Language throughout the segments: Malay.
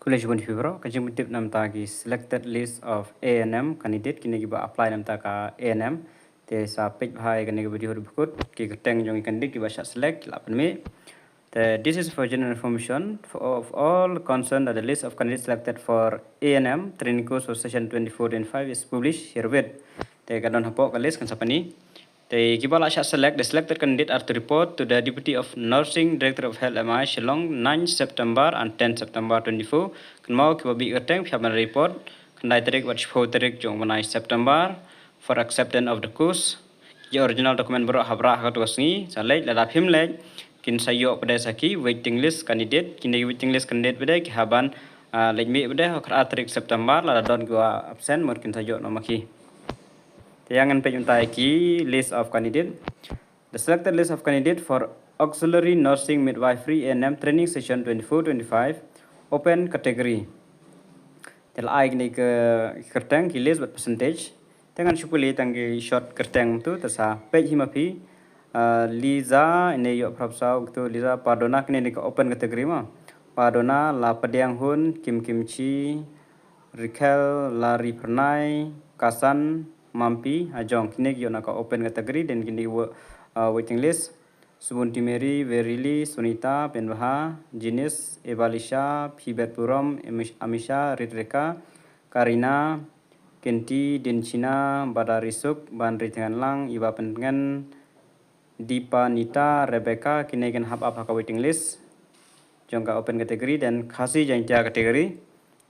Kuliah Fibro, kajing tip nam tagi selected list of A&M candidate kini giba apply nam taka A&M te sa page hai kini giba di huruf ki keteng jong candidate giba syak select lapan me. This is for general information of all concerned that the list of candidates selected for A&M training course for session 24-25 is published herewith. Te kadon hapok ka list kan sapani. They give a select the selected candidate are to report to the Deputy of Nursing Director of Health MI Shillong 9 September and 10 September 24. Kan mau kiba bi kateng pihak report kan dai tarik wat 4 tarik jong 9 September for acceptance of the course. The original document bro habra ha to sngi salai la phim lek kin sayo pada saki waiting list candidate kin waiting list candidate pada ki haban lek mi pada ha tarik September la don gua absent mungkin sayo nomaki. Tayangan pejuntai ki list of candidate. The selected list of candidate for auxiliary nursing midwifery A&M training session 24-25 open category. Tel ai ni ke kertang ki list buat percentage. Tangan syukuli tanggi short kertang tu tersa page himapi Liza ini yok prapsau tu Liza Pardona kini ni ke open category ma. Pardona la pediang hun Kim Kimchi Rikel Lari Pernai Kasan Mampi ajong kini yo naka open category dan kini waiting list Subunti Mary Verili Sunita Penbaha Jenis Evalisha Phibet Purom Amisha Ritreka Karina Kenti Dinchina Badarisuk Bandri Tenganlang Iba Pendengan Dipa Nita Rebecca kini kan hab apa waiting list jongka open category dan kasih jangka kategori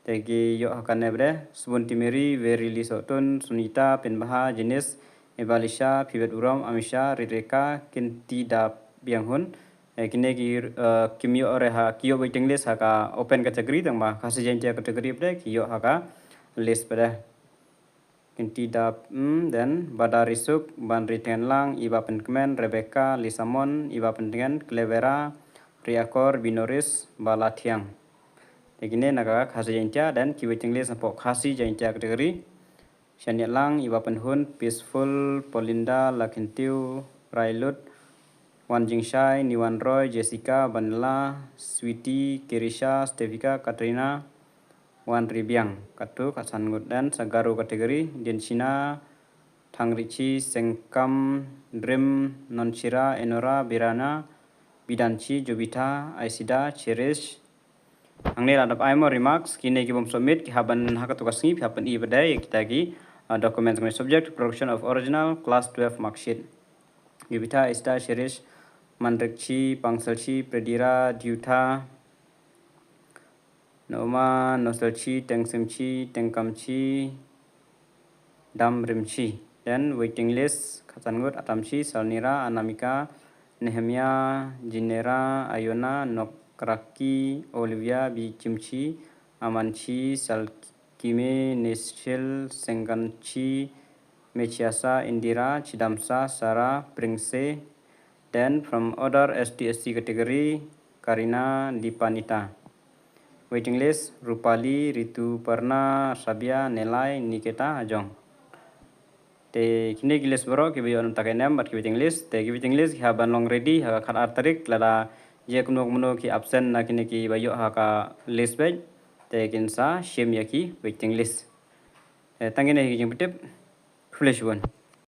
tegi yo akan nebre Subunti Mary Verili Sotun Sunita Penbaha Jenis Evalisha Phibet Uram Amisha Rireka Kinti da Bianghun kini ki kimyo oreha kiyo waiting list haka open category tang ba kasih jangka kategori bre kiyo haka list pada Kinti da dan Badarisuk Bandri Tenganlang Iba Penkemen Rebecca Lisamon Iba Pendengan Clevera Riakor Binoris Balatiang. Begini naga khasi jengca dan kiwaiting list napok khasi jengca kategori. Shaniat Lang, Iba Penhun, Peaceful, Polinda, Lakintiu, Railut, Wan Jingshai, Niwan Roy, Jessica, Vanilla, Sweetie, Kirisha, Stevika, Katrina, Wan Ribiang, Katu, Kasangut dan Sagaru kategori. Dinchina, Tangrichi, Sengkam, Dream, Nonchira, Enora, Birana, Bidanchi, Jubita, Aisida, Cherish. Ang nila dapat more remarks kini kita submit ki haban hak tugas ni haban i badai kita ki document dengan subject production of original class 12 mark sheet. Jubita, Aisida, Cherish, Mandrekchi, Pangselchi, Predira, Diuta, Noma, Noselchi, Tengsimchi, Tengkamchi, Damrimchi. Dan waiting list Kasangut, Atamchi, Salnira, Anamika, Nehemia, Jinera, Ayona, Nokraki, Olivia, Bichimchi, Amanchi, Salkime, Nishil, Sengganchi, Mechiasa, Indira, Chidamsa, Sarah, Pringse. Then from other ST category, Karina, Dipanita. Waiting list Rupali, Ritu Parna, Sabia, Nelai, Nikita, Ajong. Te kini list bro ki bion takenem bat ki waiting list te ki waiting list ha ban long ready ha khat artarik lada je kuno ki absent na kini ki bayo ha ka list page te kinsa shem ya ki waiting list tangene ki jing petip flash one